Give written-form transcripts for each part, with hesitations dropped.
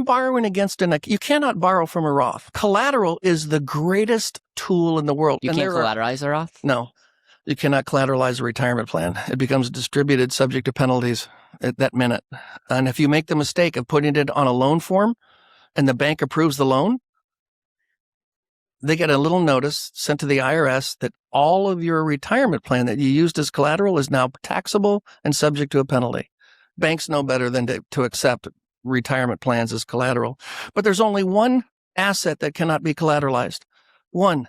borrowing against you cannot borrow from a Roth. Collateral is the greatest tool in the world. You can't collateralize a Roth? No, you cannot collateralize a retirement plan. It becomes distributed subject to penalties at that minute. And if you make the mistake of putting it on a loan form and the bank approves the loan, they get a little notice sent to the IRS that all of your retirement plan that you used as collateral is now taxable and subject to a penalty. Banks know better than to accept retirement plans as collateral. But there's only one asset that cannot be collateralized. One.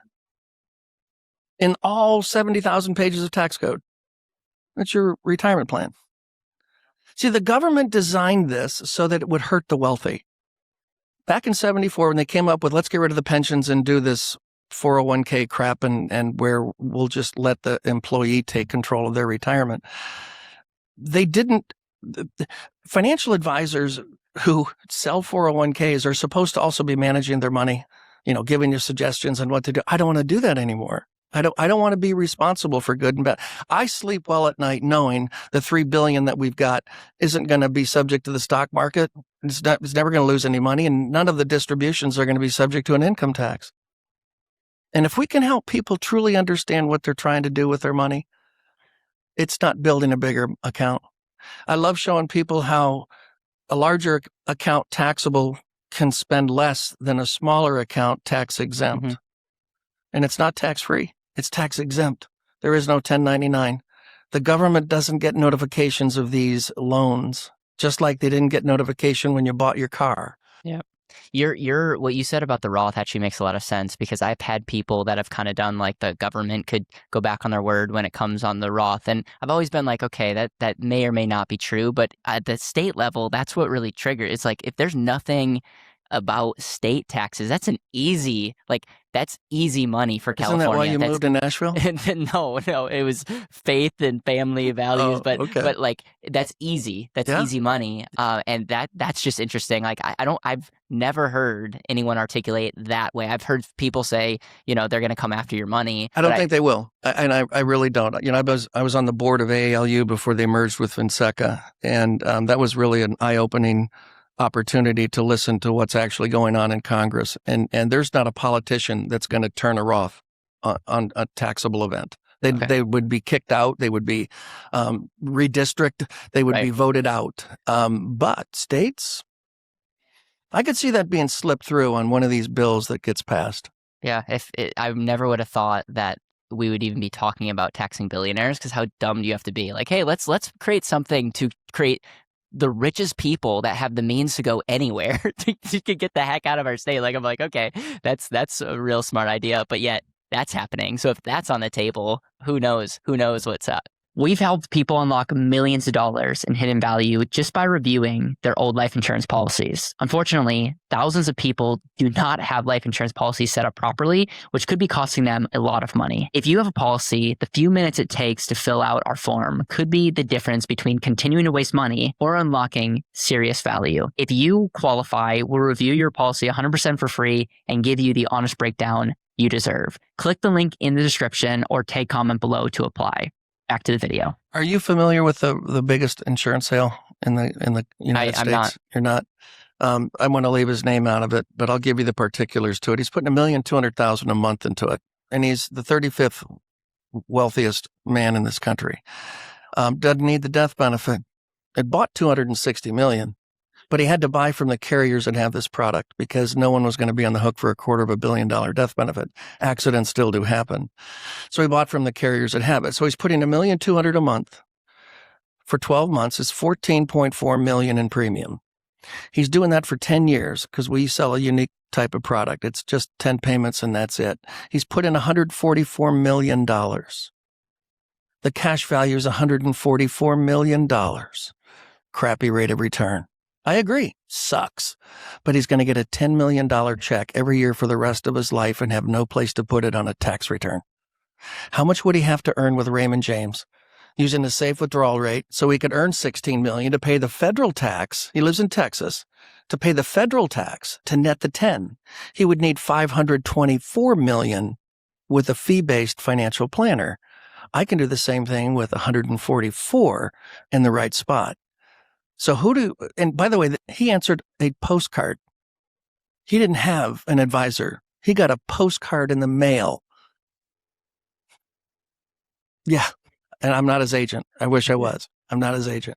In all 70,000 pages of tax code. That's your retirement plan. See, the government designed this so that it would hurt the wealthy. Back in 74, when they came up with, let's get rid of the pensions and do this 401k crap and where we'll just let the employee take control of their retirement. They didn't, financial advisors who sell 401ks are supposed to also be managing their money, giving you suggestions on what to do. I don't want to do that anymore. I don't want to be responsible for good and bad. I sleep well at night knowing the $3 billion that we've got isn't going to be subject to the stock market. It's never going to lose any money, and none of the distributions are going to be subject to an income tax. And if we can help people truly understand what they're trying to do with their money, it's not building a bigger account. I love showing people how a larger account taxable can spend less than a smaller account tax exempt. Mm-hmm. And it's not tax free. It's tax exempt. There is no 1099. The government doesn't get notifications of these loans, just like they didn't get notification when you bought your car. Yeah. What you said about the Roth actually makes a lot of sense, because I've had people that have kind of done like the government could go back on their word when it comes on the Roth. And I've always been like, okay, that may or may not be true. But at the state level, that's what really triggers. It's like, if there's nothing about state taxes, that's easy money for California. Isn't that why you moved to Nashville? No, it was faith and family values, but like that's easy. That's easy money, and that's just interesting. Like I've never heard anyone articulate that way. I've heard people say, they're going to come after your money. I don't think they will, and I really don't. I was on the board of AALU before they merged with Fonseca, and that was really an eye-opening opportunity to listen to what's actually going on in Congress. And there's not a politician that's going to turn a Roth on a taxable event. They would be kicked out. They would be redistricted. They would be voted out. But states, I could see that being slipped through on one of these bills that gets passed. Yeah, I never would have thought that we would even be talking about taxing billionaires, because how dumb do you have to be? Like, hey, let's create something to create the richest people that have the means to go anywhere to get the heck out of our state. Like, I'm like, okay, that's a real smart idea, but yet that's happening. So if that's on the table, who knows what's up. We've helped people unlock millions of dollars in hidden value just by reviewing their old life insurance policies. Unfortunately, thousands of people do not have life insurance policies set up properly, which could be costing them a lot of money. If you have a policy, the few minutes it takes to fill out our form could be the difference between continuing to waste money or unlocking serious value. If you qualify, we'll review your policy 100% for free and give you the honest breakdown you deserve. Click the link in the description or take comment below to apply. Back to the video. Are you familiar with the biggest insurance sale in the United States? I'm not. You're not. I want to leave his name out of it, but I'll give you the particulars to it. He's putting $1,200,000 a month into it, and he's the 35th wealthiest man in this country. Doesn't need the death benefit. It bought $260 million, but he had to buy from the carriers that have this product because no one was going to be on the hook for $250 million death benefit. Accidents still do happen. So he bought from the carriers that have it. So he's putting $1,200,000 a month for 12 months. It's $14.4 million in premium. He's doing that for 10 years because we sell a unique type of product. It's just 10 payments and that's it. He's put in $144 million. The cash value is $144 million. Crappy rate of return. I agree. Sucks. But he's going to get a $10 million check every year for the rest of his life and have no place to put it on a tax return. How much would he have to earn with Raymond James? Using a safe withdrawal rate so he could earn $16 million to pay the federal tax. He lives in Texas. To pay the federal tax to net the 10, he would need $524 million with a fee-based financial planner. I can do the same thing with 144 in the right spot. So and by the way, he answered a postcard He didn't have an advisor. He got a postcard in the mail. Yeah. And I'm not his agent. I wish I was. I'm not his agent.